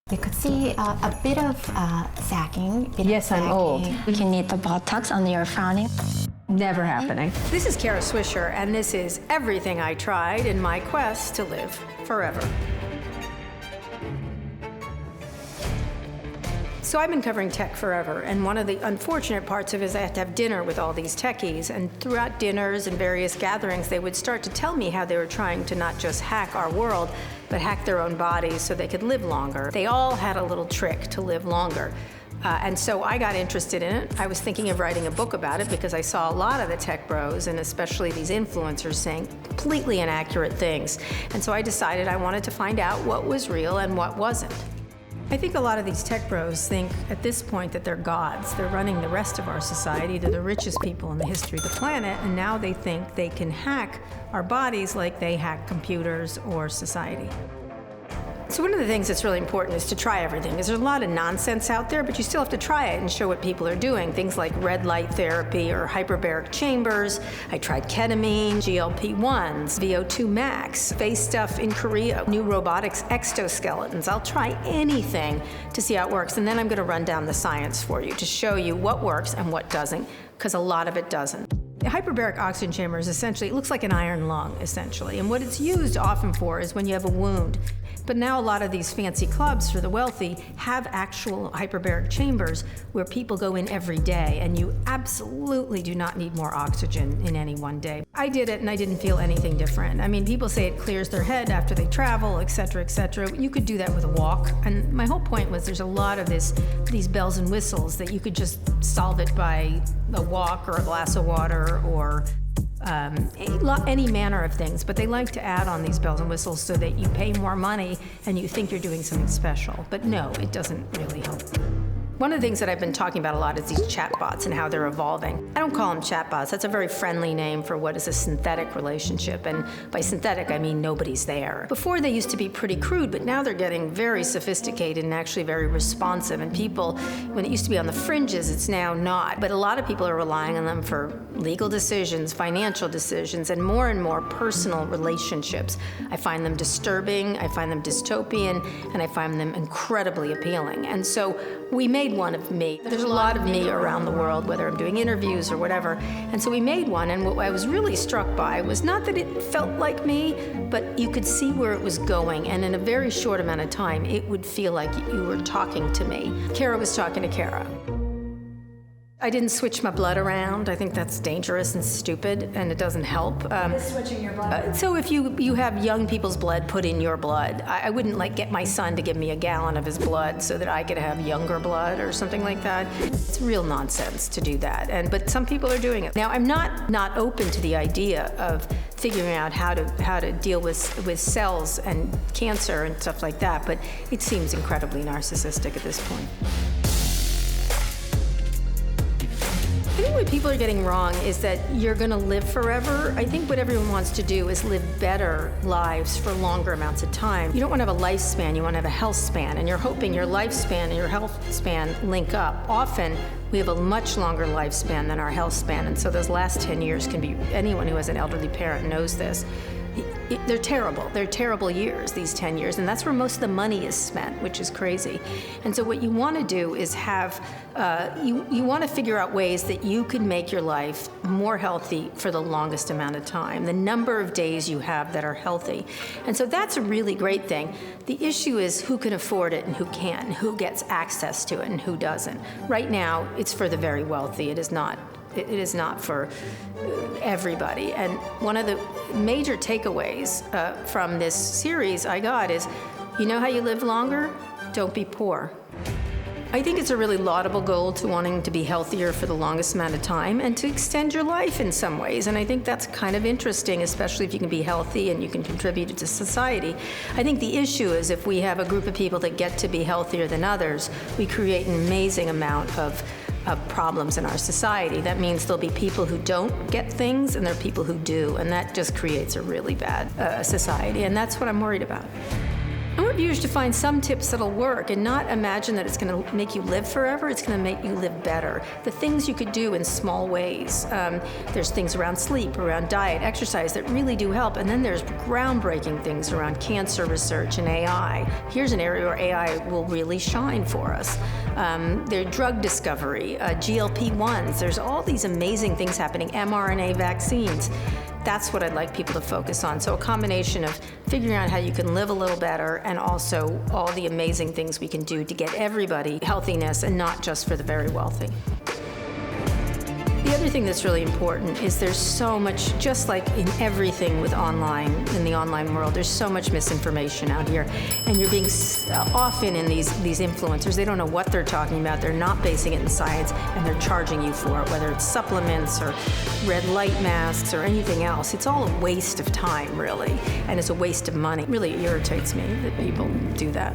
You could see a bit of sagging. Yes, I'm old. You can need the buttocks on your frowning. Never happening. This is Swisher, and this is everything I tried in my quest to live forever. So I've been covering tech forever, and one of the unfortunate parts of it is I have to have dinner with all these techies, and throughout dinners and various gatherings, they would start to tell me how they were trying to not just hack our world, but hack their own bodies so they could live longer. They all had a little trick to live longer. And so I got interested in it. I was thinking of writing a book about it because I saw a lot of the tech bros, and especially these influencers, saying completely inaccurate things. And so I decided I wanted to find out what was real and what wasn't. I think a lot of these tech bros think at this point that they're gods. They're running the rest of our society. They're the richest people in the history of the planet, and now they think they can hack our bodies like they hack computers or society. So one of the things that's really important is to try everything. There's a lot of nonsense out there, but you still have to try it and show what people are doing. Things like red light therapy or hyperbaric chambers. I tried ketamine, GLP-1s, VO2 max, face stuff in Korea, new robotics exoskeletons. I'll try anything to see how it works, and then I'm gonna run down the science for you to show you what works and what doesn't, because a lot of it doesn't. The hyperbaric oxygen chamber is essentially, it looks like an iron lung, essentially. And what it's used often for is when you have a wound. But now a lot of these fancy clubs for the wealthy have actual hyperbaric chambers where people go in every day, and you absolutely do not need more oxygen in any one day. I did it and I didn't feel anything different. I mean, people say it clears their head after they travel, et cetera, et cetera. You could do that with a walk. And my whole point was there's a lot of these bells and whistles that you could just solve it by a walk or a glass of water or any manner of things, but they like to add on these bells and whistles so that you pay more money and you think you're doing something special. But no, it doesn't really help. One of the things that I've been talking about a lot is these chatbots and how they're evolving. I don't call them chatbots. That's a very friendly name for what is a synthetic relationship. And by synthetic, I mean nobody's there. Before, they used to be pretty crude, but now they're getting very sophisticated and actually very responsive. And people, when it used to be on the fringes, it's now not. But a lot of people are relying on them for legal decisions, financial decisions, and more personal relationships. I find them disturbing, I find them dystopian, and I find them incredibly appealing. And so we made one of me. There's a lot of me around the world, whether I'm doing interviews or whatever. And so we made one, and what I was really struck by was not that it felt like me, but you could see where it was going, and in a very short amount of time, it would feel like you were talking to me. Kara was talking to Kara. I didn't switch my blood around. I think that's dangerous and stupid, and it doesn't help. Switching your blood? So if you have young people's blood put in your blood, I wouldn't get my son to give me a gallon of his blood so that I could have younger blood or something like that. It's real nonsense to do that, but some people are doing it. Now, I'm not open to the idea of figuring out how to deal with cells and cancer and stuff like that, but it seems incredibly narcissistic at this point. I think what people are getting wrong is that you're going to live forever. I think what everyone wants to do is live better lives for longer amounts of time. You don't want to have a lifespan, you want to have a health span, and you're hoping your lifespan and your health span link up. Often, we have a much longer lifespan than our health span, and so those last 10 years can be, anyone who has an elderly parent knows this. They're terrible. They're terrible years, these 10 years, and that's where most of the money is spent, which is crazy. And so what you want to do is have, you want to figure out ways that you can make your life more healthy for the longest amount of time, the number of days you have that are healthy. And so that's a really great thing. The issue is who can afford it and who can't, and who gets access to it and who doesn't. Right now, it's for the very wealthy. It is not for everybody. And one of the major takeaways from this series I got is, you know how you live longer? Don't be poor. I think it's a really laudable goal to wanting to be healthier for the longest amount of time and to extend your life in some ways. And I think that's kind of interesting, especially if you can be healthy and you can contribute to society. I think the issue is if we have a group of people that get to be healthier than others, we create an amazing amount of problems in our society. That means there'll be people who don't get things and there are people who do, and that just creates a really bad society, and that's what I'm worried about. I want viewers to find some tips that'll work and not imagine that it's going to make you live forever. It's going to make you live better. The things you could do in small ways. There's things around sleep, around diet, exercise that really do help. And then there's groundbreaking things around cancer research and AI. Here's an area where AI will really shine for us. There's drug discovery, GLP-1s. There's all these amazing things happening, mRNA vaccines. That's what I'd like people to focus on. So a combination of figuring out how you can live a little better and also all the amazing things we can do to get everybody healthiness and not just for the very wealthy. The other thing that's really important is there's so much, just like in everything with online, in the online world, there's so much misinformation out here. And you're being, often in these influencers, they don't know what they're talking about, they're not basing it in science, and they're charging you for it, whether it's supplements or red light masks or anything else. It's all a waste of time, really, and it's a waste of money. It really irritates me that people do that.